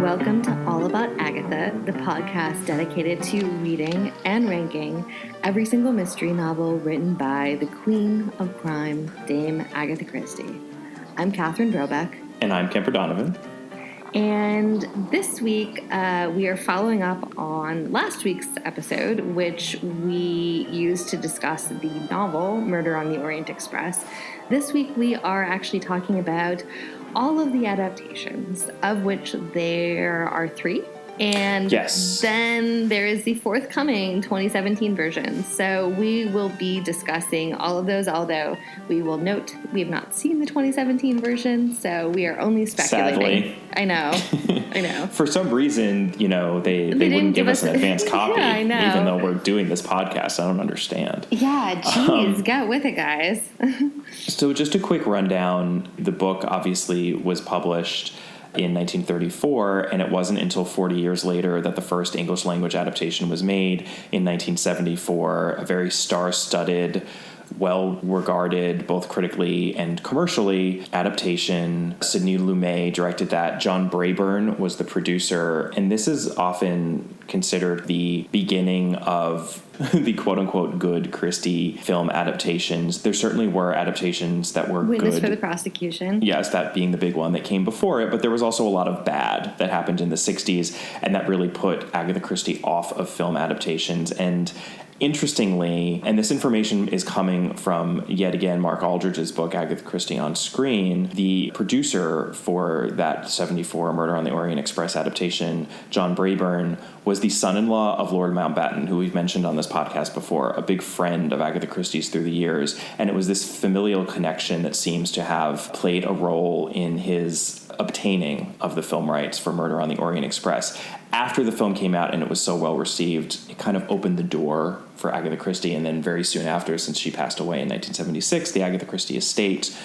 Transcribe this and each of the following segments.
Welcome to All About Agatha, the podcast dedicated to reading and ranking every single mystery novel written by the Queen of Crime, Dame Agatha Christie. I'm Catherine Brobeck. And I'm Kemper Donovan. And this week, we are following up on last week's episode, which we used to discuss the novel Murder on the Orient Express. This week, we are actually talking about all of the adaptations, of which there are 3. And then there is the forthcoming 2017 version. So we will be discussing all of those, although we will note we have not seen the 2017 version, so we are only speculating. Sadly. I know. For some reason, they wouldn't give us an advance copy, yeah, I know. Even though we're doing this podcast. I don't understand. Yeah, geez, get with it, guys. So just a quick rundown. The book obviously was published in 1934, and it wasn't until 40 years later that the first English language adaptation was made in 1974, a very star-studded, well-regarded, both critically and commercially, adaptation. Sidney Lumet directed that. John Brabourne was the producer, and this is often considered the beginning of the quote-unquote good Christie film adaptations. There certainly were adaptations that were Witness good. for the Prosecution. Yes, that being the big one that came before it, but there was also a lot of bad that happened in the 60s, and that really put Agatha Christie off of film adaptations. And interestingly, and this information is coming from, yet again, Mark Aldridge's book, Agatha Christie on Screen, the producer for that 74 Murder on the Orient Express adaptation, John Brabourne, was the son-in-law of Lord Mountbatten, who we've mentioned on this podcast before, a big friend of Agatha Christie's through the years. And it was this familial connection that seems to have played a role in his obtaining of the film rights for Murder on the Orient Express. After the film came out and it was so well received, it kind of opened the door for Agatha Christie. And then very soon after, since she passed away in 1976, the Agatha Christie estate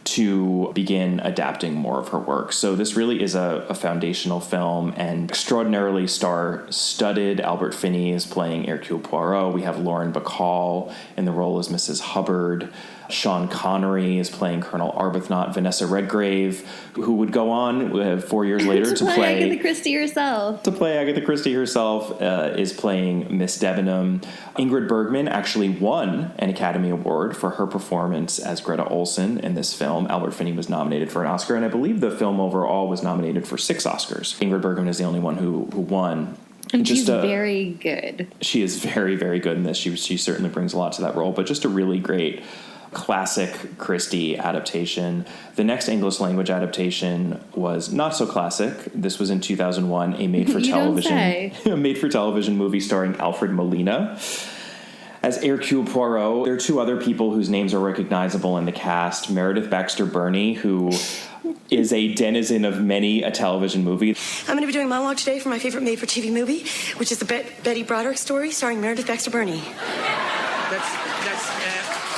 to begin adapting more of her work. So this really is a foundational film and extraordinarily star-studded. Albert Finney is playing Hercule Poirot. We have Lauren Bacall in the role as Mrs. Hubbard. Sean Connery is playing Colonel Arbuthnot. Vanessa Redgrave, who would go on 4 years later to play Agatha Christie herself. Is playing Miss Debenham. Ingrid Bergman actually won an Academy Award for her performance as Greta Olson in this film. Albert Finney was nominated for an Oscar, and I believe the film overall was nominated for 6 Oscars. Ingrid Bergman is the only one who won. And she's very good. She is very, very good in this. She certainly brings a lot to that role, but just a really great classic Christie adaptation. The next English language adaptation was not so classic. This was in 2001, a made-for-television movie starring Alfred Molina as Hercule Poirot. There are 2 other people whose names are recognizable in the cast. Meredith Baxter Birney, who is a denizen of many a television movie. I'm going to be doing a monologue today for my favorite made-for-TV movie, which is the Betty Broderick story starring Meredith Baxter Birney. That's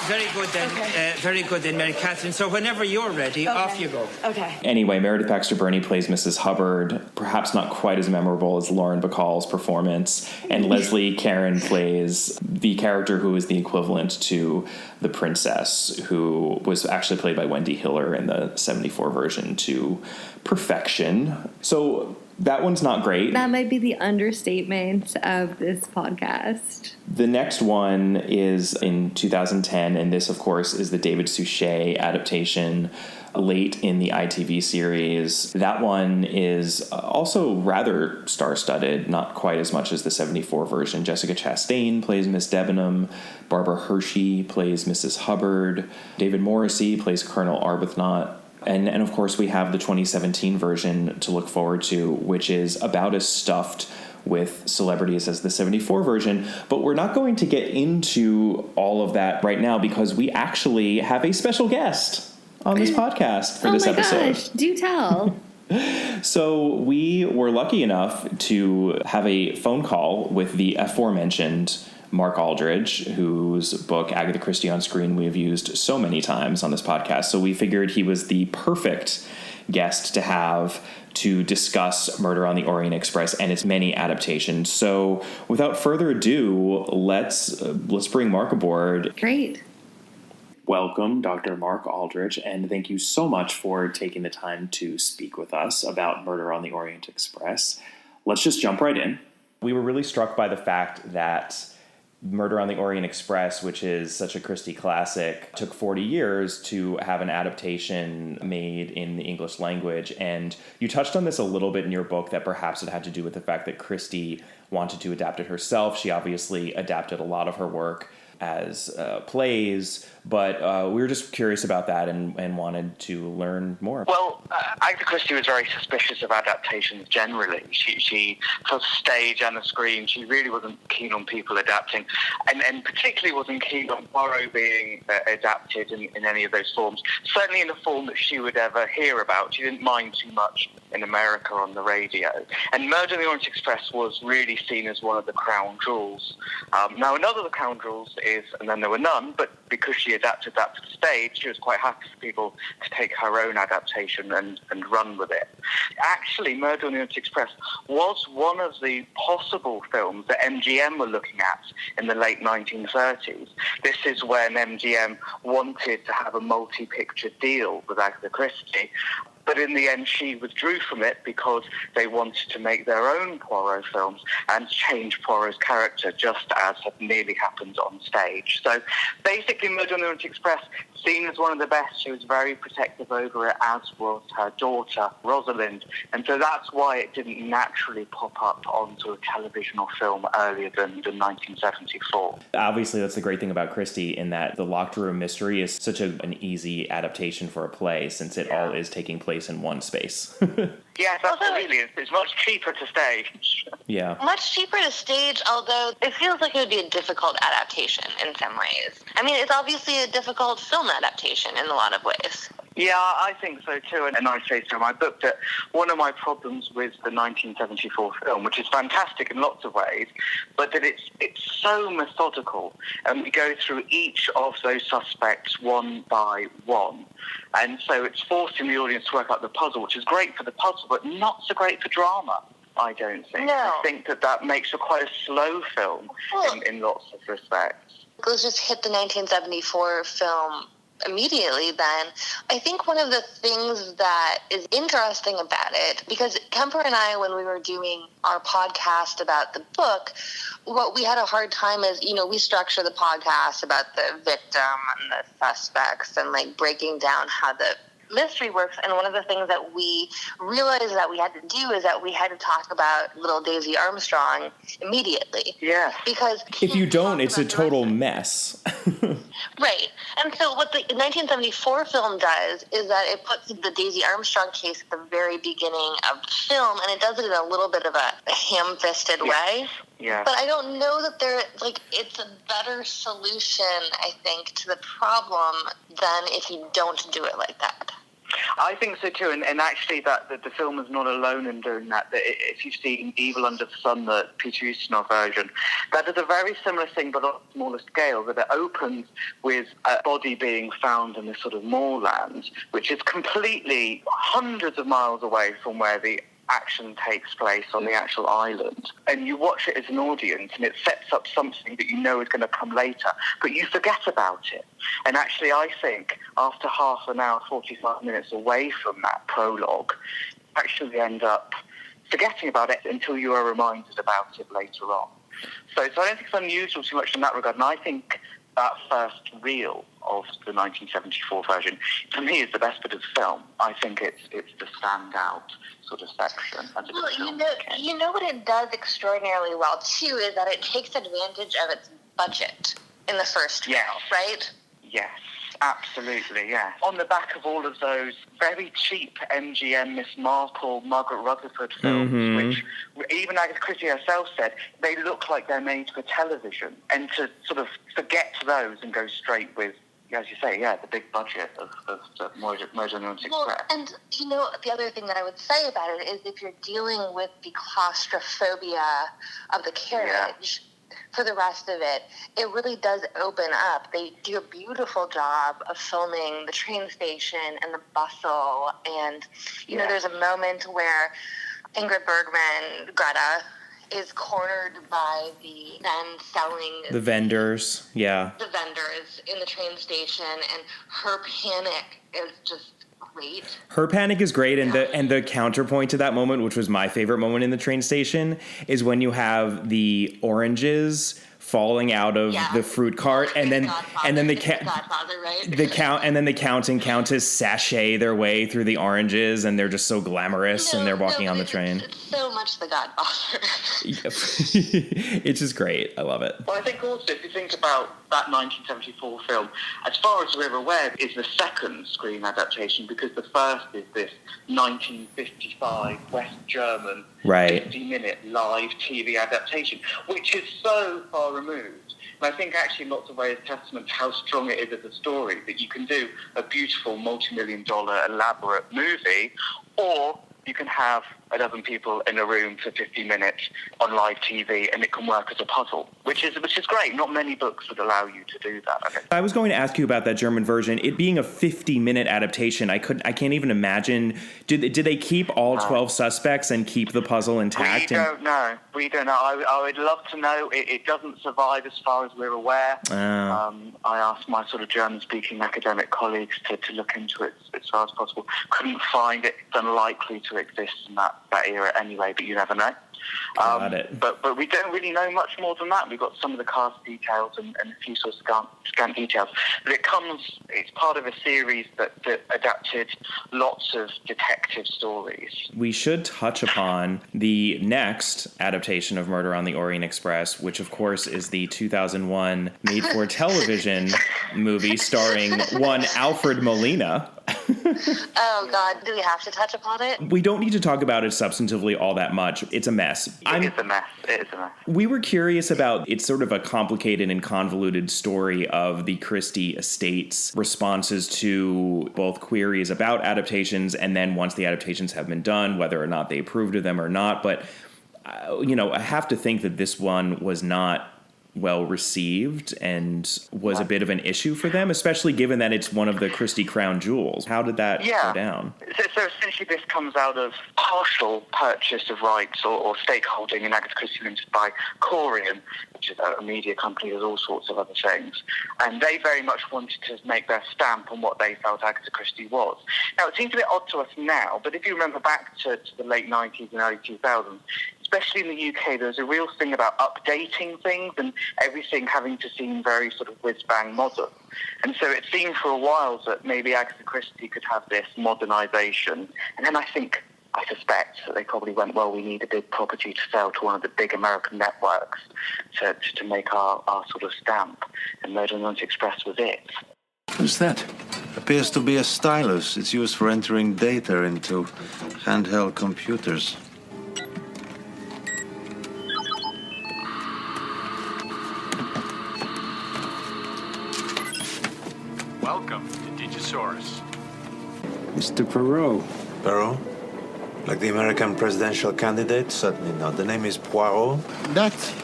very good then. Okay. Very good then, Mary Catherine. So whenever you're ready, off you go. Okay. Anyway, Meredith Baxter Birney plays Mrs. Hubbard, perhaps not quite as memorable as Lauren Bacall's performance, and Leslie Caron plays the character who is the equivalent to the princess, who was actually played by Wendy Hiller in the 74 version to perfection. So that one's not great. That might be the understatement of this podcast. The next one is in 2010, and this, of course, is the David Suchet adaptation late in the ITV series. That one is also rather star-studded, not quite as much as the 74 version. Jessica Chastain plays Miss Debenham. Barbara Hershey plays Mrs. Hubbard. David Morrissey plays Colonel Arbuthnot. And of course, we have the 2017 version to look forward to, which is about as stuffed with celebrities as the 74 version. But we're not going to get into all of that right now because we actually have a special guest on this podcast for this episode. Oh my gosh, do tell. So we were lucky enough to have a phone call with the aforementioned Mark Aldridge, whose book, Agatha Christie on Screen, we have used so many times on this podcast. So we figured he was the perfect guest to have to discuss Murder on the Orient Express and its many adaptations. So without further ado, let's bring Mark aboard. Great. Welcome, Dr. Mark Aldridge, and thank you so much for taking the time to speak with us about Murder on the Orient Express. Let's just jump right in. We were really struck by the fact that Murder on the Orient Express, which is such a Christie classic, took 40 years to have an adaptation made in the English language. And you touched on this a little bit in your book, that perhaps it had to do with the fact that Christie wanted to adapt it herself. She obviously adapted a lot of her work as plays, but we were just curious about that and wanted to learn more. Well, Agatha Christie was very suspicious of adaptations generally. She for the stage and the screen, she really wasn't keen on people adapting, and particularly wasn't keen on Poirot being adapted in any of those forms, certainly in a form that she would ever hear about. She didn't mind too much in America on the radio. And Murder on the Orient Express was really seen as one of the crown jewels. Now, another of the crown jewels is, and then there were none, but because she adapted that to the stage, she was quite happy for people to take her own adaptation and run with it. Actually, Murder on the Orient Express was one of the possible films that MGM were looking at in the late 1930s. This is when MGM wanted to have a multi-picture deal with Agatha Christie, but in the end, she withdrew from it because they wanted to make their own Poirot films and change Poirot's character, just as had nearly happened on stage. So basically, Murder on the Orient Express, seen as one of the best, she was very protective over it, as was her daughter, Rosalind. And so that's why it didn't naturally pop up onto a television or film earlier than 1974. Obviously, that's the great thing about Christie, in that the locked room mystery is such an easy adaptation for a play, since it all is taking place in one space. Yes, absolutely. It's much cheaper to stage. Yeah. Much cheaper to stage, although it feels like it would be a difficult adaptation in some ways. I mean, it's obviously a difficult film adaptation in a lot of ways. Yeah, I think so too, and I say so in my book that one of my problems with the 1974 film, which is fantastic in lots of ways, but that it's so methodical, and we go through each of those suspects one by one, and so it's forcing the audience to work out the puzzle, which is great for the puzzle, but not so great for drama, I don't think. No. I think that makes it quite a slow film in lots of respects. Let's just hit the 1974 film immediately then. I think one of the things that is interesting about it, because Kemper and I, when we were doing our podcast about the book, what we had a hard time is, we structure the podcast about the victim and the suspects and like breaking down how the mystery works, and one of the things that we realized that we had to do is that we had to talk about little Daisy Armstrong immediately. Yeah. Because if you don't, it's a total mess. Right. And so what the 1974 film does is that it puts the Daisy Armstrong case at the very beginning of the film, and it does it in a little bit of a ham-fisted way. Yeah. But I don't know that it's a better solution, I think, to the problem than if you don't do it like that. I think so too, and actually that the film is not alone in doing that. If you've seen Evil Under the Sun, the Peter Ustinov version, that is a very similar thing but on a smaller scale, that it opens with a body being found in this sort of moorland, which is completely hundreds of miles away from where the action takes place on the actual island, and you watch it as an audience and it sets up something that you know is going to come later, but you forget about it. And actually I think after half an hour, 45 minutes away from that prologue, you actually end up forgetting about it until you are reminded about it later on. So I don't think it's unusual too much in that regard, and I think that first reel of the 1974 version, for me, is the best bit of the film. I think it's the standout sort of section. Well, you know what it does extraordinarily well, too, is that it takes advantage of its budget in the first reel, right? Yes, absolutely, yeah. On the back of all of those very cheap MGM, Miss Marple, Margaret Rutherford films, which even Agatha Christie herself said, they look like they're made for television. And to sort of forget those and go straight with, as you say, the big budget of Murder on the Orient Express. Well, and, the other thing that I would say about it is if you're dealing with the claustrophobia of the carriage, for the rest of it, it really does open up. They do a beautiful job of filming the train station and the bustle, and, there's a moment where Ingrid Bergman, Greta, is cornered by the then selling the vendors, the vendors in the train station, and her panic is just great. Her panic is great, and the counterpoint to that moment, which was my favorite moment in the train station, is when you have the oranges falling out of the fruit cart, and then the Count and Countess sashay their way through the oranges, and they're just so glamorous, and they're walking on the train. It's so much The Godfather. It's just great. I love it. Well, I think also, if you think about that 1974 film, as far as we're aware, is the second screen adaptation, because the first is this 1955 West German 50-minute live TV adaptation, which is so far removed. And I think actually in lots of ways testament to how strong it is as a story, that you can do a beautiful multi-million-dollar elaborate movie, or you can have 11 people in a room for 50 minutes on live TV, and it can work as a puzzle, which is great. Not many books would allow you to do that. I was going to ask you about that German version. It being a 50-minute adaptation, I can't even imagine. Did they keep all 12 suspects and keep the puzzle intact? We don't know. I would love to know. It doesn't survive as far as we're aware. I asked my sort of German-speaking academic colleagues to look into it as far as possible. Couldn't find it. It's unlikely to exist in that era anyway, but you never know. Got it. But we don't really know much more than that. We've got some of the cast details and a few sort of scant details. But it's part of a series that adapted lots of detective stories. We should touch upon the next adaptation of Murder on the Orient Express, which of course is the 2001 made-for-television movie starring one Alfred Molina. Oh, God. Do we have to touch upon it? We don't need to talk about it substantively all that much. It's a mess. It is a mess. We were curious about, it's sort of a complicated and convoluted story of the Christie estate's responses to both queries about adaptations, and then once the adaptations have been done, whether or not they approved of them or not. But, I have to think that this one was not well received and was a bit of an issue for them, especially given that it's one of the Christie crown jewels. How did that go down? So essentially this comes out of partial purchase of rights or stakeholding in Agatha Christie Limited by Orient, which is a media company, does all sorts of other things. And they very much wanted to make their stamp on what they felt Agatha Christie was. Now, it seems a bit odd to us now, but if you remember back to the late 90s and early 2000s, especially in the UK, there's a real thing about updating things and everything having to seem very sort of whiz-bang modern. And so it seemed for a while that maybe Agatha Christie could have this modernisation. And then I suspect that they probably went, well, we need a big property to sell to one of the big American networks to make our sort of stamp. And Murder on the Orient Express was it. What's that? Appears to be a stylus. It's used for entering data into handheld computers. Welcome to Digisaurus. Mr. Perot. Perot? Like the American presidential candidate? Certainly not. The name is Poirot. That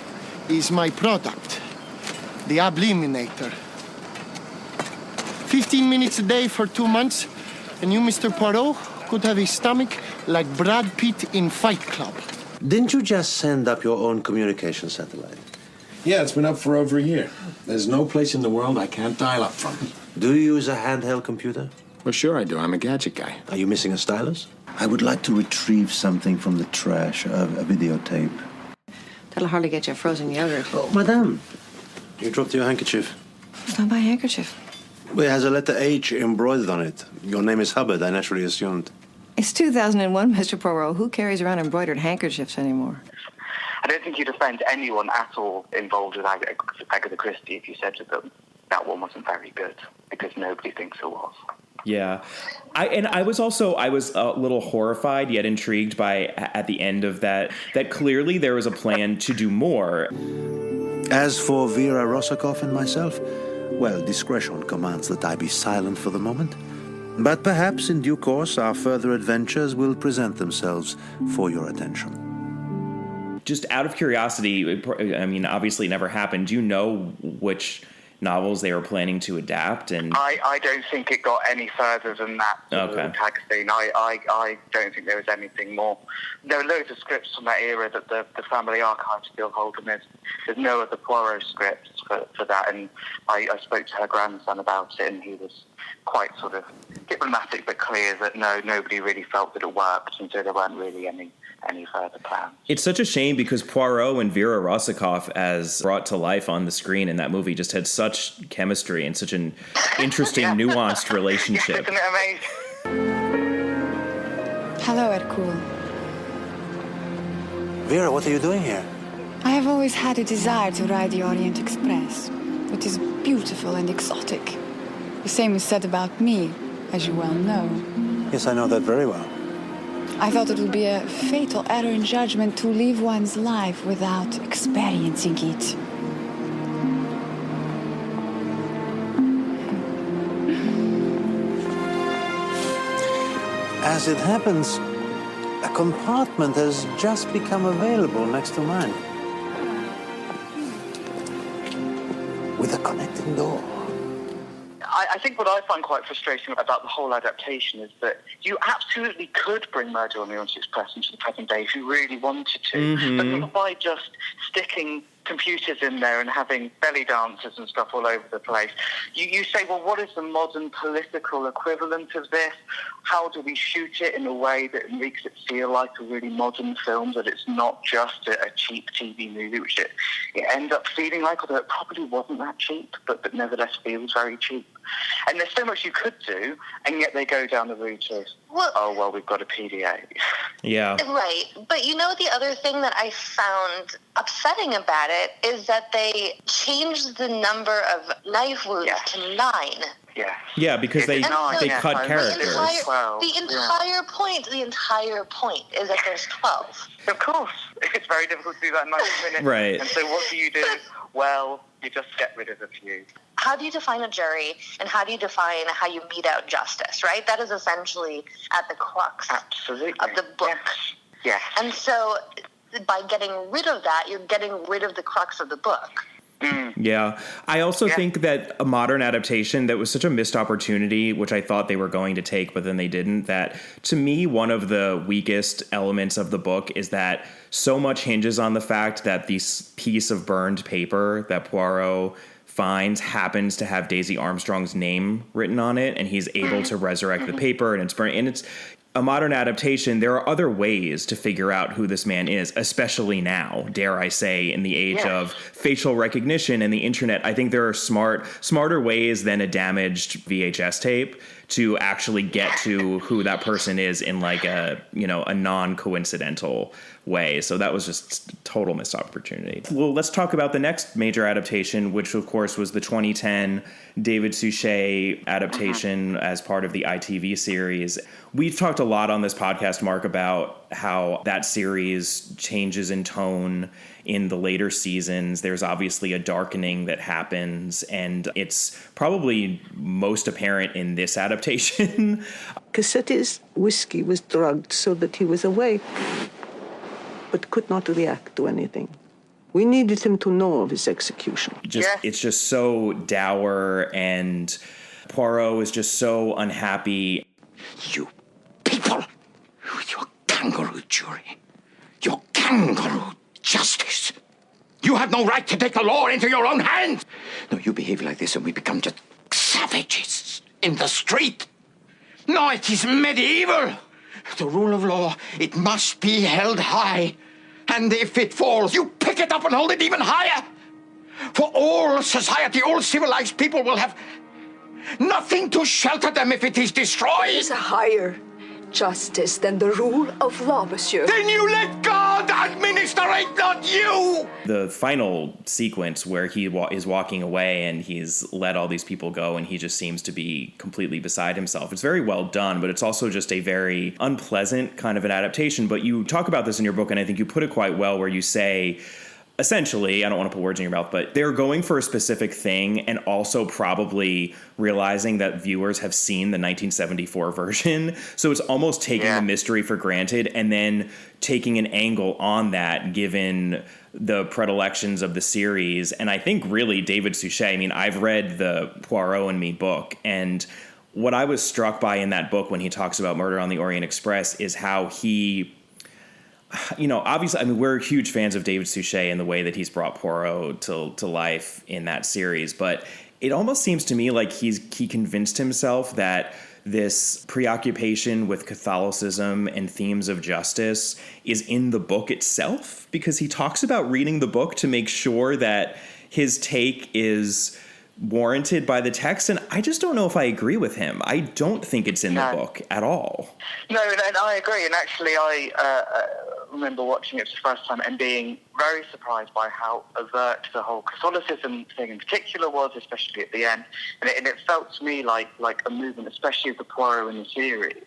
is my product, the Abliminator. 15 minutes a day for 2 months, and you, Mr. Poirot, could have a stomach like Brad Pitt in Fight Club. Didn't you just send up your own communication satellite? Yeah, it's been up for over a year. There's no place in the world I can't dial up from. Do you use a handheld computer? Well, sure I do. I'm a gadget guy. Are you missing a stylus? I would like to retrieve something from the trash, a videotape. That'll hardly get you a frozen yogurt. Oh, madame, you dropped your handkerchief. It's not my handkerchief. Well, it has a letter H embroidered on it. Your name is Hubbard, I naturally assumed. It's 2001, Mr. Poirot. Who carries around embroidered handkerchiefs anymore? I don't think you'd offend anyone at all involved with Agatha Christie if you said to them, that one wasn't very good, because nobody thinks it was. Yeah. I was a little horrified yet intrigued by, at the end of that clearly there was a plan to do more. As for Vera Rossakoff and myself, well, discretion commands that I be silent for the moment. But perhaps in due course our further adventures will present themselves for your attention. Just out of curiosity, I mean, obviously it never happened. Do you know which novels they were planning to adapt. And I don't think it got any further than that. Okay. Tag scene. I don't think there was anything more. There are loads of scripts from that era that the family archive still hold, and there's no other Poirot scripts for that. And I spoke to her grandson about it, and he was quite sort of diplomatic but clear that nobody really felt that it worked, and so there weren't really any further plans. It's such a shame because Poirot and Vera Rosikoff, as brought to life on the screen in that movie, just had such chemistry and such an interesting, nuanced relationship. Isn't it amazing? Hello, Hercule. Vera, what are you doing here? I have always had a desire to ride the Orient Express. It is beautiful and exotic. The same is said about me, as you well know. Yes, I know that very well. I thought it would be a fatal error in judgment to live one's life without experiencing it. As it happens, a compartment has just become available next to mine. With a connecting door. I think what I find quite frustrating about the whole adaptation is that you absolutely could bring Murder on the Orient Express into the present day if you really wanted to, but not by just sticking computers in there and having belly dancers and stuff all over the place. You say, well, what is the modern political equivalent of this? How do we shoot it in a way that makes it feel like a really modern film, that it's not just a cheap TV movie, which it ends up feeling like, although it probably wasn't that cheap, but nevertheless feels very cheap. And there's so much you could do, and yet they go down the route of, we've got a PDA. Yeah. Right. But you know, the other thing that I found upsetting about it is that they changed the number of knife wounds to 9. Yeah. Yeah, because they cut characters. The entire point is that there's 12. Of course. It's very difficult to do that in 90 minutes. Right. And so what do? Well, you just get rid of a few. How do you define a jury, and how do you define how you mete out justice, right? That is essentially at the crux of the book. Yes. And so by getting rid of that, you're getting rid of the crux of the book. Yeah. I also think that a modern adaptation that was such a missed opportunity, which I thought they were going to take, but then they didn't, that to me, one of the weakest elements of the book is that so much hinges on the fact that this piece of burned paper that Poirot finds happens to have Daisy Armstrong's name written on it, and he's able to resurrect the paper, and it's burnt. And it's a modern adaptation. There are other ways to figure out who this man is, especially now, dare I say, in the age of facial recognition and the internet. I think there are smarter ways than a damaged VHS tape to actually get to who that person is in like a non-coincidental way. So that was just total missed opportunity. Well, let's talk about the next major adaptation, which of course was the 2010 David Suchet adaptation as part of the ITV series. We've talked a lot on this podcast, Mark, about how that series changes in tone in the later seasons. There's obviously a darkening that happens, and it's probably most apparent in this adaptation. Cassetti's whiskey was drugged so that he was awake, but could not react to anything. We needed him to know of his execution. It's just so dour, and Poirot is just so unhappy. You people, your kangaroo jury, your kangaroo justice. You have no right to take the law into your own hands. No, you behave like this and we become just savages in the street. No, it is medieval. The rule of law, it must be held high. And if it falls, you pick it up and hold it even higher. For all society, all civilized people will have nothing to shelter them if it is destroyed. There's a higher justice than the rule of law, monsieur. Then you let God administer it, not you! The final sequence where he is walking away and he's let all these people go and he just seems to be completely beside himself. It's very well done, but it's also just a very unpleasant kind of an adaptation. But you talk about this in your book, and I think you put it quite well, where you say essentially, I don't want to put words in your mouth, but they're going for a specific thing and also probably realizing that viewers have seen the 1974 version. So it's almost taking the mystery for granted and then taking an angle on that given the predilections of the series. And I think really David Suchet, I mean, I've read the Poirot and Me book, and what I was struck by in that book when he talks about Murder on the Orient Express is how he, obviously, I mean, we're huge fans of David Suchet and the way that he's brought Poirot to life in that series. But it almost seems to me like he convinced himself that this preoccupation with Catholicism and themes of justice is in the book itself, because he talks about reading the book to make sure that his take is warranted by the text, and I just don't know if I agree with him. I don't think it's in the book at all. No, and I agree. And actually, I remember watching it for the first time and being very surprised by how overt the whole Catholicism thing in particular was, especially at the end. And it felt to me like a movement, especially of the Poirot in the series.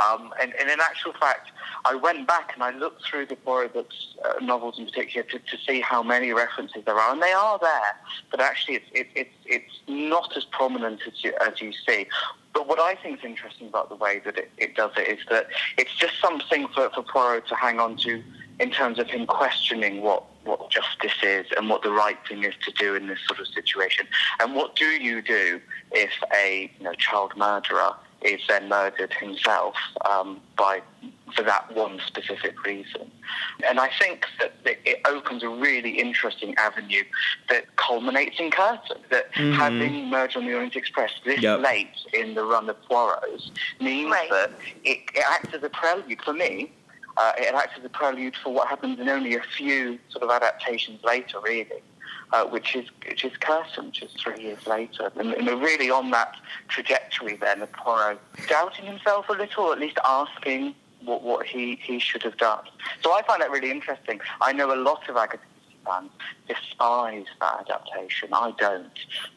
And in actual fact, I went back and I looked through the Poirot books, novels in particular, to see how many references there are, and they are there. But actually, it's not as prominent as you see. But what I think is interesting about the way that it does it is that it's just something for Poirot to hang on to in terms of him questioning what justice is and what the right thing is to do in this sort of situation. And what do you do if a child murderer is then murdered himself for that one specific reason? And I think that it opens a really interesting avenue that culminates in Curtain, that having Murder on the Orient Express this late in the run of Poirot's means that it acts as a prelude for me. It acts as a prelude for what happens in only a few sort of adaptations later, really. Which is Curtain, which is 3 years later. And we're really on that trajectory then of Poirot doubting himself a little, or at least asking what he should have done. So I find that really interesting. I know a lot of Agatha Christie fans despise that adaptation. I don't.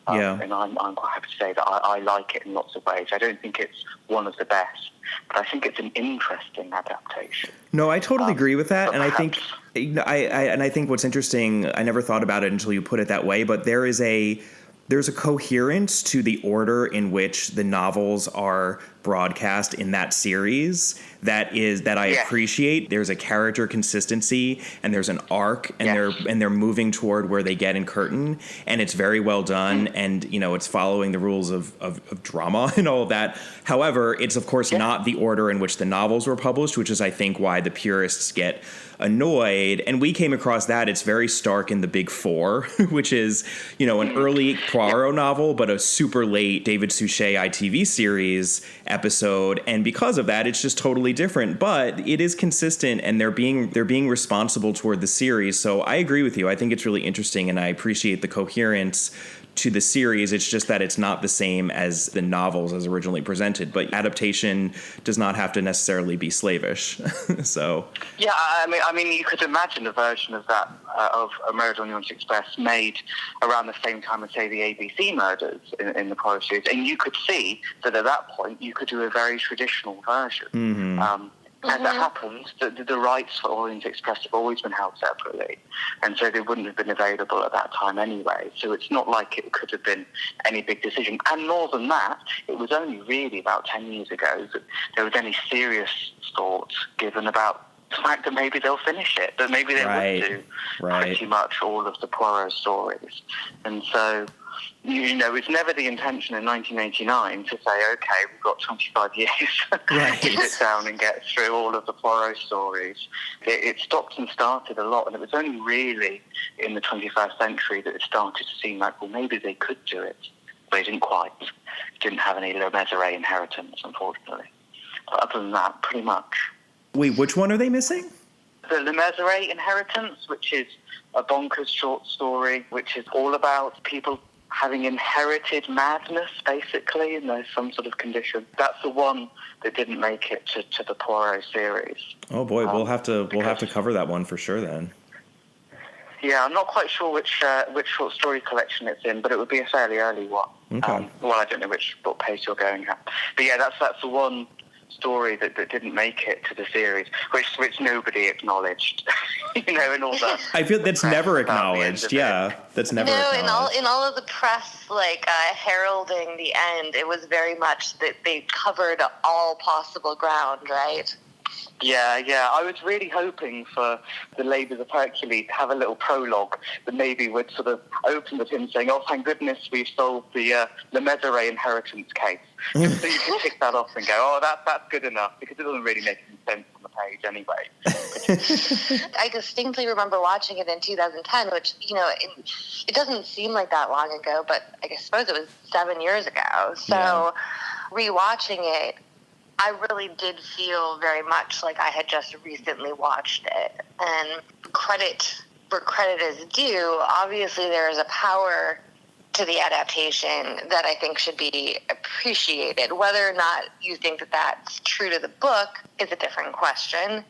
And I'm quite happy to say that I like it in lots of ways. I don't think it's one of the best, but I think it's an interesting adaptation. No, I totally agree with that. And I think I think what's interesting, I never thought about it until you put it that way, but there's a coherence to the order in which the novels are broadcast in that series that I appreciate. There's a character consistency and there's an arc, and they're moving toward where they get in Curtain, and it's very well done, and it's following the rules of drama and all of that. However, it's of course not the order in which the novels were published, which is I think why the purists get annoyed. And we came across that. It's very stark in The Big Four, which is an early Poirot novel but a super late David Suchet ITV series episode, and because of that it's just totally different, but it is consistent, and they're being responsible toward the series. So I agree with you. I think it's really interesting, and I appreciate the coherence to the series. It's just that it's not the same as the novels as originally presented, but adaptation does not have to necessarily be slavish. So I mean you could imagine a version of that of A Murder on the Orient Express made around the same time as, say, the ABC murders in the Poirot series, and you could see that at that point you could do a very traditional version. As it happens, the rights for Orient Express have always been held separately, and so they wouldn't have been available at that time anyway. So it's not like it could have been any big decision. And more than that, it was only really about 10 years ago that there was any serious thought given about the fact that maybe they'll finish it, that maybe they would do pretty much all of the Poirot stories. And so, it's never the intention in 1989 to say, okay, we've got 25 years to sit down and get through all of the Poirot stories. It stopped and started a lot, and it was only really in the 21st century that it started to seem like, well, maybe they could do it. But they didn't quite. Didn't have any Le Mesurier inheritance, unfortunately. But other than that, pretty much. Wait, which one are they missing? The Le Mesurier Inheritance, which is a bonkers short story, which is all about people having inherited madness, basically, and there's some sort of condition. That's the one that didn't make it to the Poirot series. Oh boy, we'll have to cover that one for sure then. Yeah, I'm not quite sure which short story collection it's in, but it would be a fairly early one. Okay. I don't know what pace you're going at, but yeah, that's the one story that didn't make it to the series, which nobody acknowledged, in all the... I feel that's never acknowledged. Yeah, that's never acknowledged. in all of the press, heralding the end, it was very much that they covered all possible ground, right? Yeah. I was really hoping for the Labours of Hercules to have a little prologue that maybe would sort of open with him saying, "Oh, thank goodness we've solved the Mezeray inheritance case." So you can tick that off and go, "Oh, that's good enough," because it doesn't really make any sense on the page anyway. I distinctly remember watching it in 2010, which, it doesn't seem like that long ago, but I suppose it was 7 years ago. So rewatching it, I really did feel very much like I had just recently watched it. And credit where credit is due, obviously there is a power to the adaptation that I think should be appreciated. Whether or not you think that that's true to the book is a different question.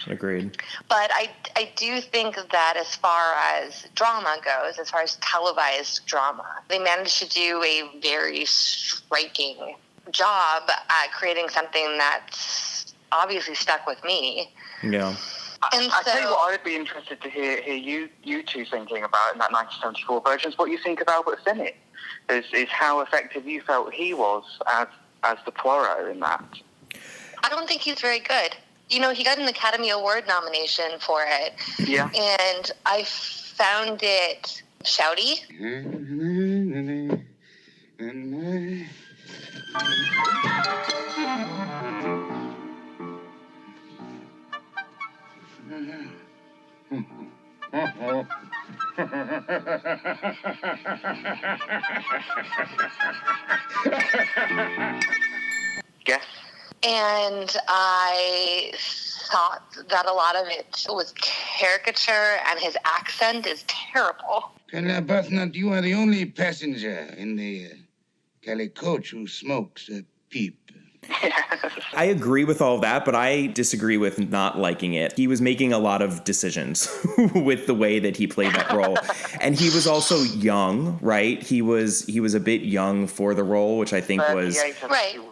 Agreed. But I do think that as far as drama goes, as far as televised drama, they managed to do a very striking job at creating something that's obviously stuck with me. Yeah. And I tell you what, I would be interested to hear you two thinking about in that 1974 version is what you think of Albert Finney. Is how effective you felt he was as the Poirot in that. I don't think he's very good. He got an Academy Award nomination for it. Yeah. And I found it shouty. Yes. And I thought that a lot of it was caricature, and his accent is terrible. Colonel Arbuthnot, you are the only passenger in the Cali coach who smokes a peep. I agree with all that, but I disagree with not liking it. He was making a lot of decisions with the way that he played that role. And he was also young, right? He was a bit young for the role, which I think was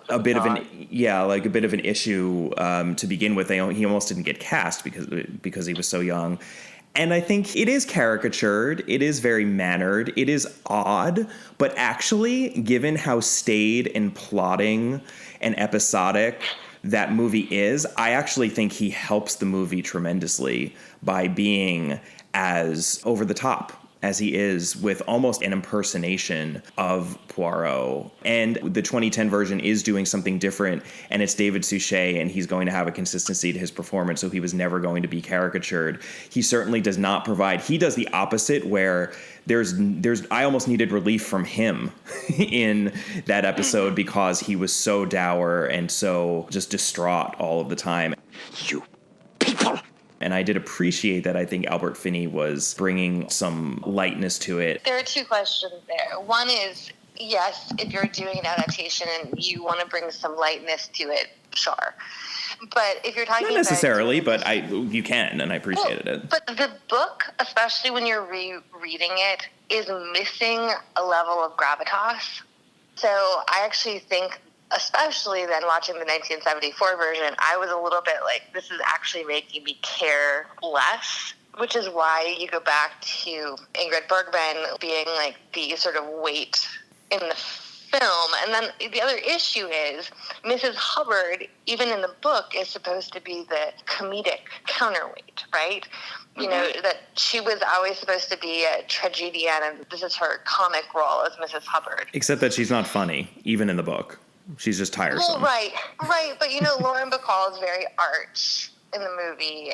a bit of an issue to begin with. He almost didn't get cast because he was so young. And I think it is caricatured, it is very mannered, it is odd, but actually, given how staid and plotting and episodic that movie is, I actually think he helps the movie tremendously by being as over the top as he is, with almost an impersonation of Poirot. And the 2010 version is doing something different, and it's David Suchet, and he's going to have a consistency to his performance, so he was never going to be caricatured. He certainly does not provide... He does the opposite, where there's I almost needed relief from him in that episode because he was so dour and so just distraught all of the time. You people! And I did appreciate that. I think Albert Finney was bringing some lightness to it. There are two questions there. One is, yes, if you're doing an adaptation and you want to bring some lightness to it, sure. But if you're talking Not necessarily, but you can, and I appreciated it. But the book, especially when you're rereading it, is missing a level of gravitas. So I actually think, especially then watching the 1974 version, I was a little bit like, this is actually making me care less, which is why you go back to Ingrid Bergman being like the sort of weight in the film. And then the other issue is Mrs. Hubbard, even in the book, is supposed to be the comedic counterweight, right? You know, that she was always supposed to be a tragedian, and this is her comic role as Mrs. Hubbard. Except that she's not funny, even in the book. She's just tiresome. Well, right. But, Lauren Bacall is very arch in the movie,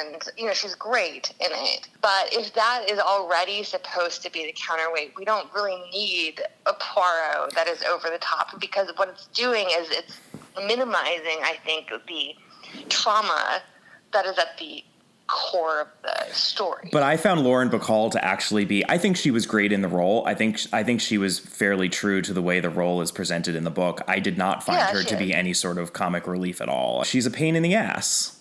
and, she's great in it. But if that is already supposed to be the counterweight, we don't really need a Poirot that is over the top, because what it's doing is it's minimizing, I think, the trauma that is at the core of the story. But I found Lauren Bacall to actually be... I think she was great in the role. I think she was fairly true to the way the role is presented in the book. I did not find her to be any sort of comic relief at all. She's a pain in the ass.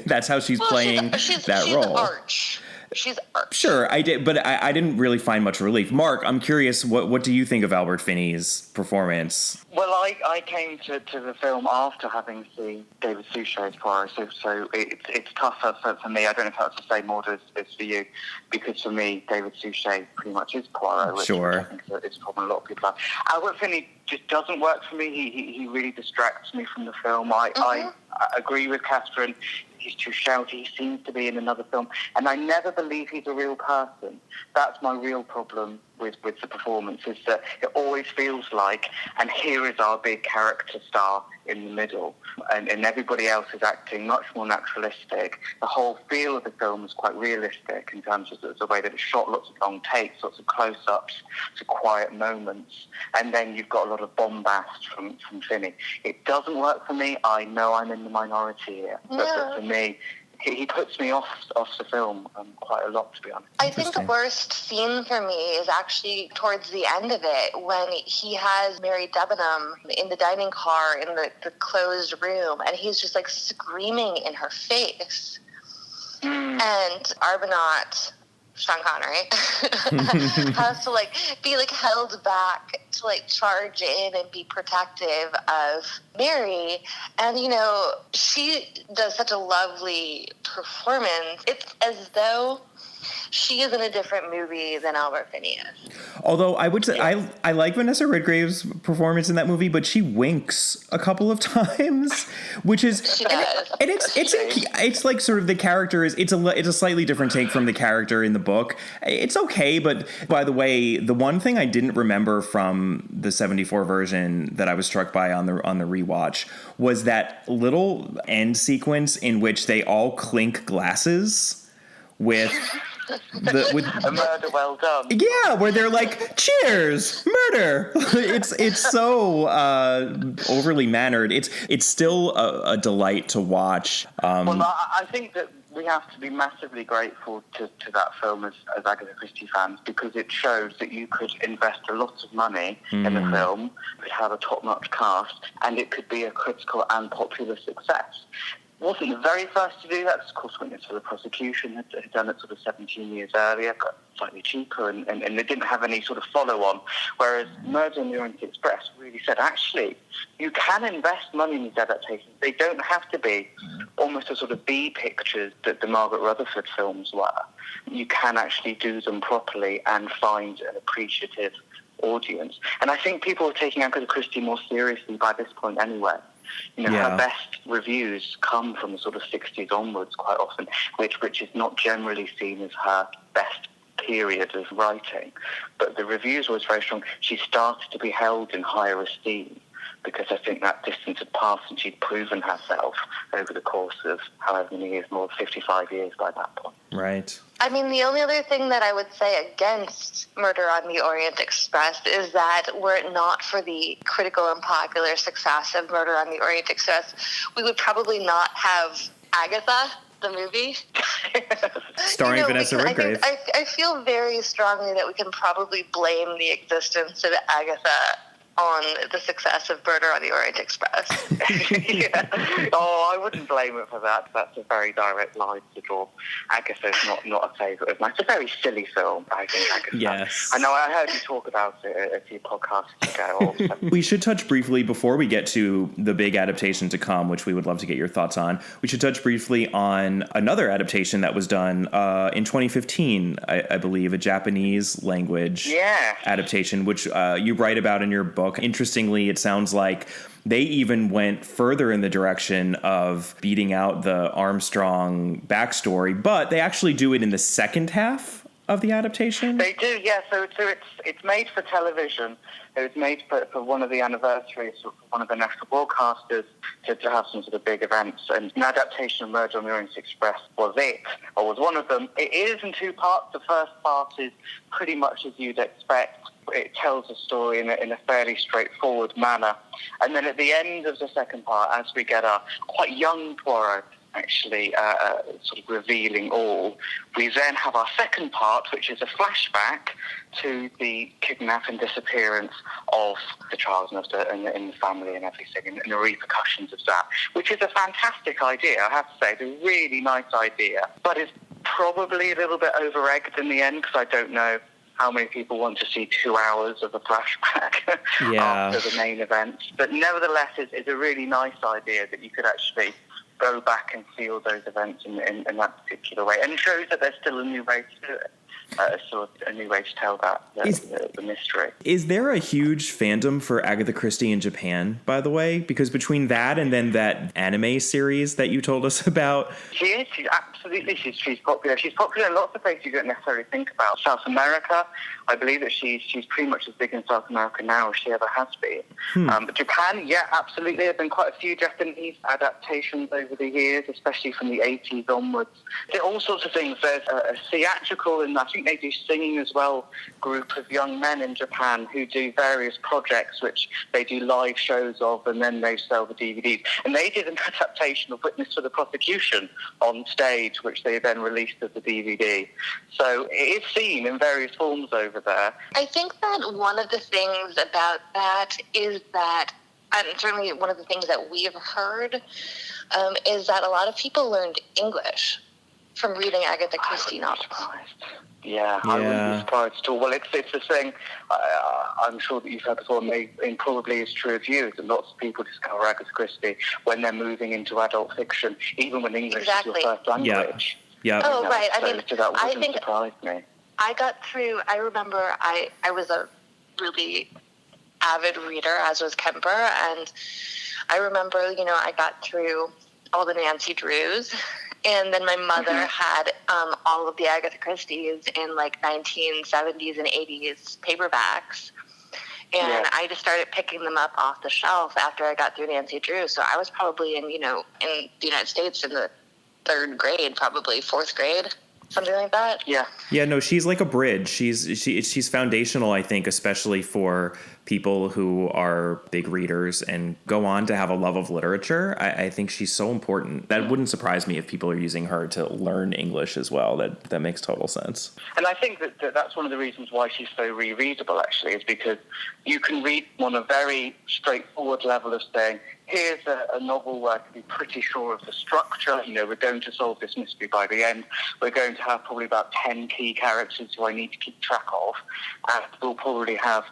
That's how she's playing that role. Arch. She's arch. Sure, I did, but I didn't really find much relief. Mark, I'm curious, what do you think of Albert Finney's performance? Well, I came to the film after having seen David Suchet's Poirot, so it's tougher for me. I don't know if that's the same order as for you, because for me, David Suchet pretty much is Poirot, which I think is probably a lot of people have. Albert Finney just doesn't work for me. He really distracts me from the film. I agree with Catherine. He's too shouty. He seems to be in another film, and I never believe he's a real person. That's my real problem with the performance, is that it always feels like, and here is our big character star in the middle, and everybody else is acting much more naturalistic. The whole feel of the film is quite realistic in terms of the way that it's shot, lots of long takes, lots of close-ups to quiet moments, and then you've got a lot of bombast from Finney. It doesn't work for me. I know I'm in the minority here, but for me, he puts me off the film quite a lot, to be honest. I think the worst scene for me is actually towards the end of it, when he has Mary Debenham in the dining car in the closed room, and he's just like screaming in her face. And Arbuthnot, Sean Connery, has to be held back to charge in and be protective of Mary. And she does such a lovely performance. It's as though she is in a different movie than Albert Finney is. Although I would say I like Vanessa Redgrave's performance in that movie, but she winks a couple of times, which is she does. And it's like sort of the character is it's a slightly different take from the character in the book. It's okay, but by the way, the one thing I didn't remember from the 74 version that I was struck by on the rewatch was that little end sequence in which they all clink glasses with a murder well done. Yeah, where they're like, cheers, murder. It's so overly mannered. It's still a delight to watch. Well, I think that we have to be massively grateful to that film as Agatha Christie fans, because it shows that you could invest a lot of money in a film, could have a top-notch cast, and it could be a critical and popular success. Wasn't the very first to do that. Of course, Witness for the Prosecution had done it sort of 17 years earlier, got slightly cheaper, and they didn't have any sort of follow-on. Whereas Murder on the Orient Express really said, actually, you can invest money in these adaptations. They don't have to be almost a sort of B pictures that the Margaret Rutherford films were. You can actually do them properly and find an appreciative audience. And I think people are taking Agatha Christie more seriously by this point anyway. Her best reviews come from the sort of 60s onwards quite often, which is not generally seen as her best period of writing. But the reviews were very strong. She started to be held in higher esteem because I think that distance had passed and she'd proven herself over the course of however many years, more than 55 years by that point. Right. I mean, the only other thing that I would say against Murder on the Orient Express is that were it not for the critical and popular success of Murder on the Orient Express, we would probably not have Agatha, the movie. Starring Vanessa Redgrave. I feel very strongly that we can probably blame the existence of Agatha on the success of Murder on the Orient Express. Yeah. Oh, I wouldn't blame it for that. That's a very direct line to draw. Agatha's not a favourite of mine. It's a very silly film, I think, Agatha. Yes. I know, I heard you talk about it at a few podcasts ago also. We should touch briefly, before we get to the big adaptation to come, which we would love to get your thoughts on, we should touch briefly on another adaptation that was done in 2015, I believe, a Japanese language adaptation, which you write about in your book. Interestingly, it sounds like they even went further in the direction of beating out the Armstrong backstory, but they actually do it in the second half of the adaptation? They do, yeah. So it's made for television. It was made for one of the anniversaries of one of the national broadcasters to have some sort of big events. And an adaptation of Murder on the Orient Express was one of them. It is in two parts. The first part is pretty much as you'd expect. It tells a story in a fairly straightforward manner. And then at the end of the second part, as we get a quite young Poirot actually sort of revealing all, we then have our second part, which is a flashback to the kidnap and disappearance of the child and the family and everything, and the repercussions of that, which is a fantastic idea, I have to say. It's a really nice idea, but it's probably a little bit over-egged in the end, because I don't know how many people want to see 2 hours of a flashback after the main events. But nevertheless, it's a really nice idea that you could actually go back and see all those events in that particular way. And it shows that there's still a new way to do it. Sort of a new way to tell the mystery. Is there a huge fandom for Agatha Christie in Japan, by the way? Because between that and then that anime series that you told us about... She is. She's absolutely. She's popular. She's popular in lots of places you don't necessarily think about. South America, I believe that she's pretty much as big in South America now as she ever has been. But Japan, yeah, absolutely. There have been quite a few Japanese adaptations over the years, especially from the 80s onwards. There are all sorts of things. There's a theatrical, and I think they do singing as well, group of young men in Japan who do various projects which they do live shows of, and then they sell the DVDs. And they did an adaptation of Witness for the Prosecution on stage, which they then released as a DVD. So it is seen in various forms over there. I think that one of the things about that is that, and certainly one of the things that we've heard, is that a lot of people learned English from reading Agatha Christie novels. Yeah, I wouldn't be surprised at all. Well, it's the thing I'm sure that you've heard before, and probably is true of you, that lots of people discover Agatha Christie when they're moving into adult fiction, even when English is your first language. Yeah. Oh, right. So that wouldn't surprise me. I got through, I remember I was a really avid reader, as was Kemper, and I remember, I got through all the Nancy Drews. And then my mother had all of the Agatha Christie's in like 1970s and 80s paperbacks. And I just started picking them up off the shelf after I got through Nancy Drew. So I was probably in the United States in the 3rd grade, probably 4th grade, something like that. Yeah. Yeah, no, she's like a bridge. She's foundational, I think, especially for people who are big readers and go on to have a love of literature. I think she's so important. That wouldn't surprise me if people are using her to learn English as well. That makes total sense. And I think that's one of the reasons why she's so rereadable, actually, is because you can read on a very straightforward level of saying, here's a novel where I can be pretty sure of the structure. We're going to solve this mystery by the end. We're going to have probably about 10 key characters who I need to keep track of. And we'll probably have,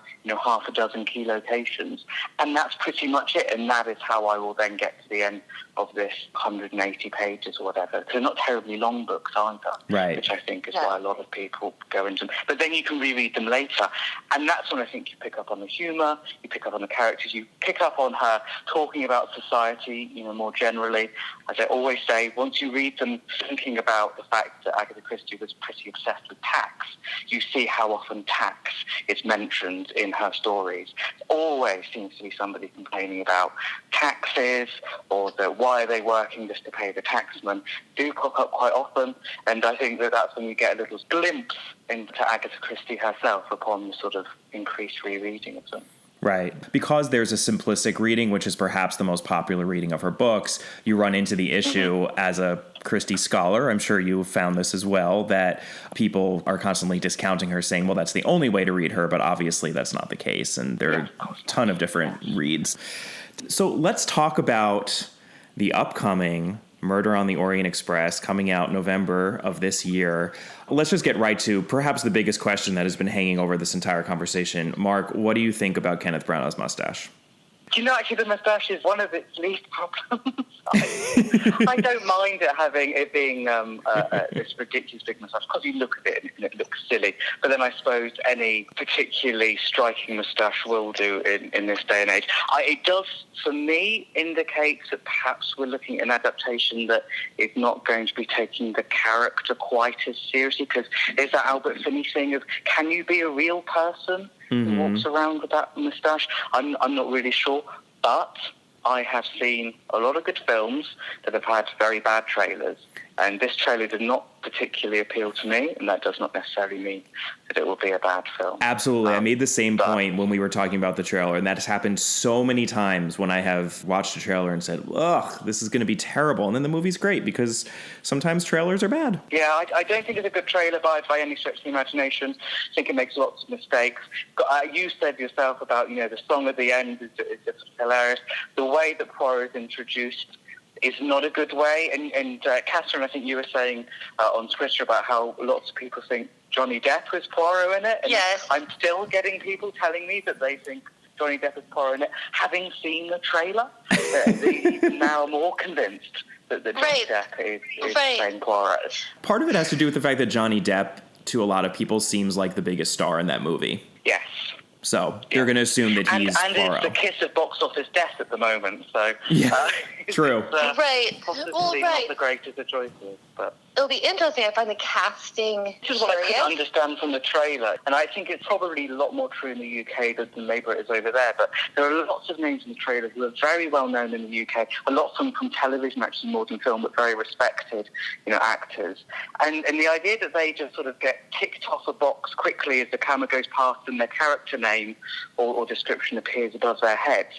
half a dozen key locations. And that's pretty much it. And that is how I will then get to the end of this 180 pages or whatever. They're not terribly long books either. Right. Which I think is why a lot of people go into them. But then you can reread them later. And that's when I think you pick up on the humour, you pick up on the characters, you pick up on her talking about society, more generally. As I always say, once you read them thinking about the fact that Agatha Christie was pretty obsessed with tax, you see how often tax is mentioned in her stories. There always seems to be somebody complaining about taxes or why are they working just to pay the taxman. Do pop up quite often, and I think that's when you get a little glimpse into Agatha Christie herself upon the sort of increased rereading of them. Right. Because there's a simplistic reading, which is perhaps the most popular reading of her books, you run into the issue as a Christie scholar, I'm sure you found this as well, that people are constantly discounting her, saying, well, that's the only way to read her, but obviously that's not the case, and there are a ton of different reads. So let's talk about the upcoming Murder on the Orient Express, coming out November of this year. Let's just get right to perhaps the biggest question that has been hanging over this entire conversation. Mark, what do you think about Kenneth Branagh's mustache? Actually, the moustache is one of its least problems. I don't mind it being this ridiculous big moustache, because you look at it and it looks silly. But then I suppose any particularly striking moustache will do in this day and age. It does, for me, indicate that perhaps we're looking at an adaptation that is not going to be taking the character quite as seriously, because there's that Albert Finney thing of, can you be a real person who walks around with that moustache? I'm not really sure, but I have seen a lot of good films that have had very bad trailers, and this trailer did not particularly appeal to me, and that does not necessarily mean that it will be a bad film. Absolutely. I made the same point when we were talking about the trailer, and that has happened so many times when I have watched a trailer and said, ugh, this is going to be terrible, and then the movie's great, because sometimes trailers are bad. Yeah, I don't think it's a good trailer by any stretch of the imagination. I think it makes lots of mistakes. You said yourself about, the song at the end is hilarious. The way that Poirot is introduced is not a good way. And Catherine, I think you were saying on Twitter about how lots of people think Johnny Depp was Poirot in it. And yes. I'm still getting people telling me that they think Johnny Depp is Poirot in it, having seen the trailer. Even now more convinced that Johnny Depp is playing Poirot. Part of it has to do with the fact that Johnny Depp, to a lot of people, seems like the biggest star in that movie. Yes. So they're going to assume that he's and Poirot. it's the kiss of box office death at the moment. So true. Right. Possibly not the greatest of choices, but it'll be interesting. I find the casting this is what I could understand from the trailer, and I think it's probably a lot more true in the UK than maybe it is over there. But there are lots of names in the trailer who are very well known in the UK. A lot from television, actually, more than film, but very respected, actors. And the idea that they just sort of get ticked off a box quickly as the camera goes past and their character name or description appears above their heads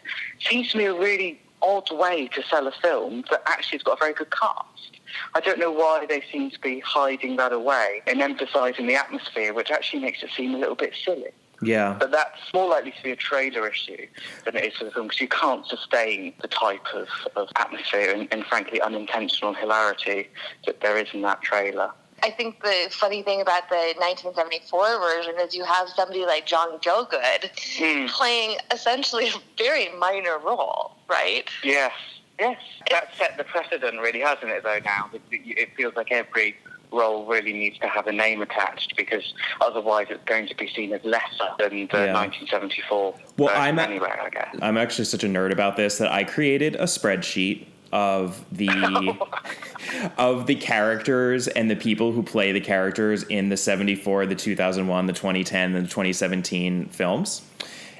seems to me a really odd way to sell a film that actually has got a very good cast. I don't know why they seem to be hiding that away and emphasising the atmosphere, which actually makes it seem a little bit silly. Yeah. But that's more likely to be a trailer issue than it is for the film, because you can't sustain the type of atmosphere and frankly, unintentional hilarity that there is in that trailer. I think the funny thing about the 1974 version is you have somebody like John Gielgud playing essentially a very minor role, right? Yes. That set the precedent, really, hasn't it, though, now? It feels like every role really needs to have a name attached, because otherwise it's going to be seen as lesser than the 1974 version anyway, I guess. I'm actually such a nerd about this that I created a spreadsheet of the of the characters and the people who play the characters in the 74, the 2001, the 2010, and the 2017 films.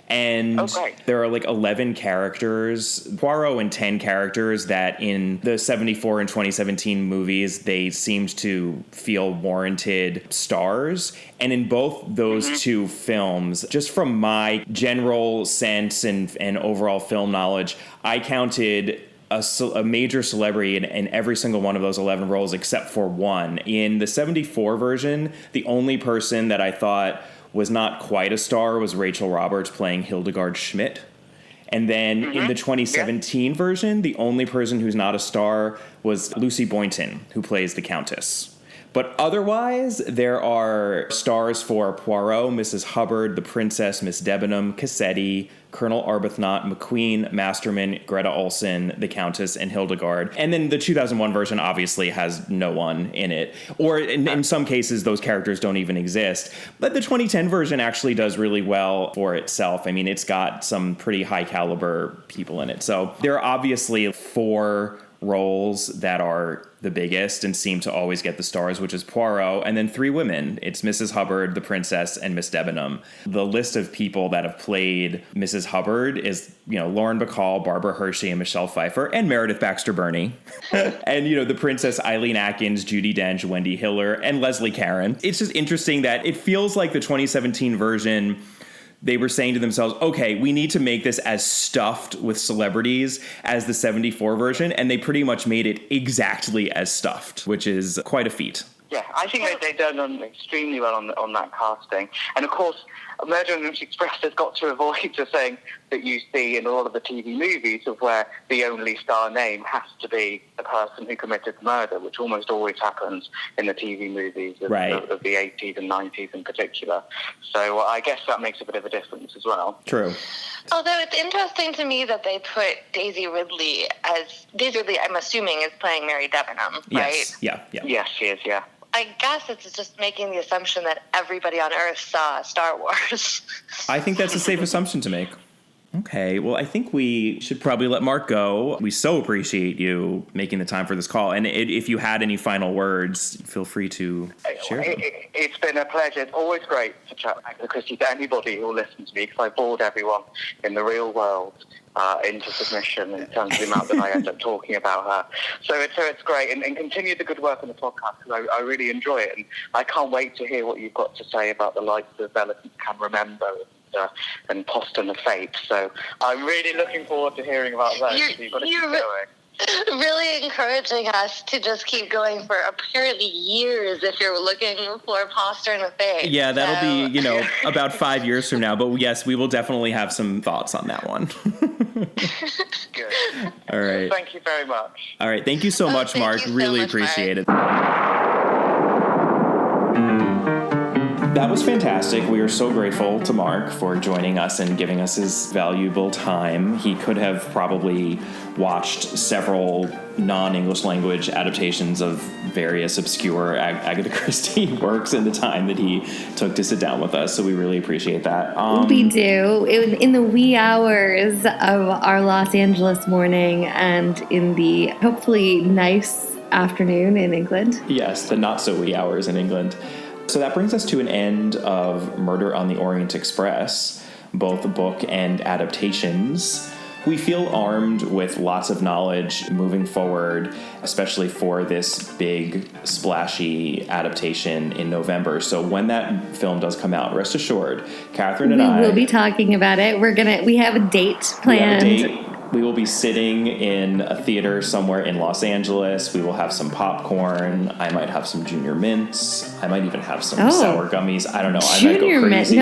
And there are like 11 characters, Poirot and 10 characters that in the 74 and 2017 movies, they seemed to feel warranted stars. And in both those two films, just from my general sense and overall film knowledge, I counted a major celebrity in every single one of those 11 roles except for one. In the 74 version, the only person that I thought was not quite a star was Rachel Roberts playing Hildegard Schmidt. And then in the 2017 version, the only person who's not a star was Lucy Boynton, who plays the Countess. But otherwise, there are stars for Poirot, Mrs. Hubbard, the Princess, Miss Debenham, Cassetti, Colonel Arbuthnot, McQueen, Masterman, Greta Olson, the Countess, and Hildegard. And then the 2001 version obviously has no one in it. Or in some cases, those characters don't even exist. But the 2010 version actually does really well for itself. I mean, it's got some pretty high caliber people in it. So there are obviously 4 roles that are the biggest and seem to always get the stars, which is Poirot, and then 3 women. It's Mrs. Hubbard, the Princess, and Miss Debenham. The list of people that have played Mrs. Hubbard is, Lauren Bacall, Barbara Hershey, and Michelle Pfeiffer, and Meredith Baxter Birney. And, the Princess, Eileen Atkins, Judi Dench, Wendy Hiller, and Leslie Caron. It's just interesting that it feels like the 2017 version, they were saying to themselves, okay, we need to make this as stuffed with celebrities as the 74 version, and they pretty much made it exactly as stuffed, which is quite a feat. Yeah, I think they've done extremely well on that casting. And, of course, Murder on the Orient Express has got to avoid the thing that you see in a lot of the TV movies of where the only star name has to be the person who committed the murder, which almost always happens in the TV movies of the 80s and 90s in particular. So I guess that makes a bit of a difference as well. True. Although it's interesting to me that they put Daisy Ridley, I'm assuming, is playing Mary Debenham, right? Yes, yeah. Yes, she is, yeah. I guess it's just making the assumption that everybody on Earth saw Star Wars. I think that's a safe assumption to make. Okay, well, I think we should probably let Mark go. We so appreciate you making the time for this call. And if you had any final words, feel free to share them. It's been a pleasure. It's always great to chat with Agatha Christie to anybody who will listen to me, because I bored everyone in the real world into submission in terms of the amount that I end up talking about her. So it's great. And continue the good work on the podcast, because I really enjoy it. And I can't wait to hear what you've got to say about the likes of Elephant Can Remember and Poston of Fate. So I'm really looking forward to hearing about those. You've got to keep going. Really encouraging us to just keep going for apparently years if you're looking for Poston of Fate. Yeah, that'll be, about 5 years from now. But yes, we will definitely have some thoughts on that one. Good. All right. Thank you very much. All right. Thank you so much, Mark. Really appreciate it. That was fantastic. We are so grateful to Mark for joining us and giving us his valuable time. He could have probably watched several non-English language adaptations of various obscure Agatha Christie works in the time that he took to sit down with us, so we really appreciate that. We do. In the wee hours of our Los Angeles morning and in the hopefully nice afternoon in England. Yes, the not-so-wee hours in England. So that brings us to an end of Murder on the Orient Express, both book and adaptations. We feel armed with lots of knowledge moving forward, especially for this big, splashy adaptation in November. So when that film does come out, rest assured, Catherine and I will be talking about it. We have a date planned. We will be sitting in a theater somewhere in Los Angeles. We will have some popcorn. I might have some Junior Mints. I might even have some sour gummies. I don't know. I might go crazy.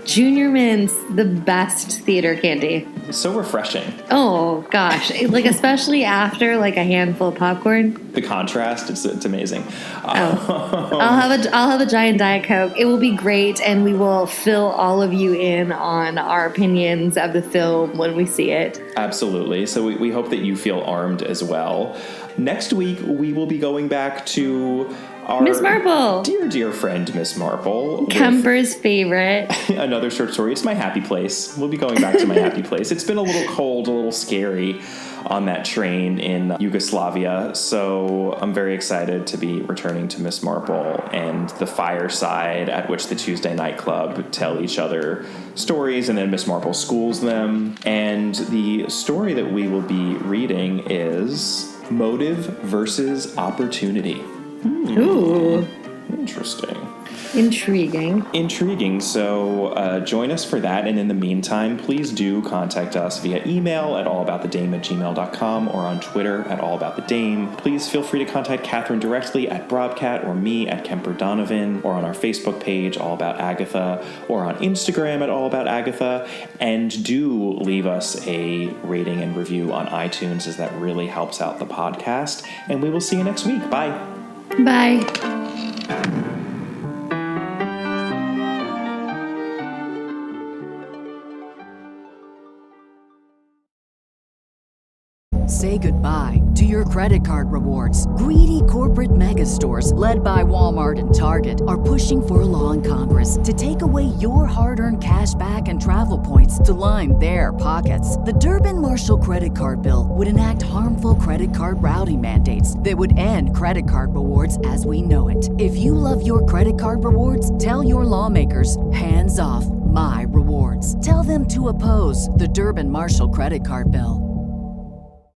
Junior Mints, the best theater candy. So refreshing. Oh gosh, especially after a handful of popcorn. The contrast, it's amazing. I'll have a giant Diet Coke. It will be great, and we will fill all of you in on our opinions of the film when we see it. Absolutely. So we hope that you feel armed as well. Next week, we will be going back to our Miss Marple. Dear friend, Miss Marple. Kemper's favorite. Another short story. It's my happy place. We'll be going back to my happy place. It's been a little cold, a little scary on that train in Yugoslavia. So I'm very excited to be returning to Miss Marple and the fireside at which the Tuesday Night Club tell each other stories, and then Miss Marple schools them. And the story that we will be reading is Motive versus Opportunity. Ooh. Interesting. Intriguing. So join us for that. And in the meantime, please do contact us via email at allaboutthedame@gmail.com or on Twitter at allaboutthedame. Please feel free to contact Catherine directly at Brobcat or me at Kemper Donovan or on our Facebook page, All About Agatha, or on Instagram at All About Agatha. And do leave us a rating and review on iTunes, as that really helps out the podcast. And we will see you next week. Bye. Bye. Say goodbye to your credit card rewards. Greedy corporate mega stores, led by Walmart and Target, are pushing for a law in Congress to take away your hard-earned cash back and travel points to line their pockets. The Durbin-Marshall credit card bill would enact harmful credit card routing mandates that would end credit card rewards as we know it. If you love your credit card rewards, tell your lawmakers, hands off my rewards. Tell them to oppose the Durbin-Marshall credit card bill.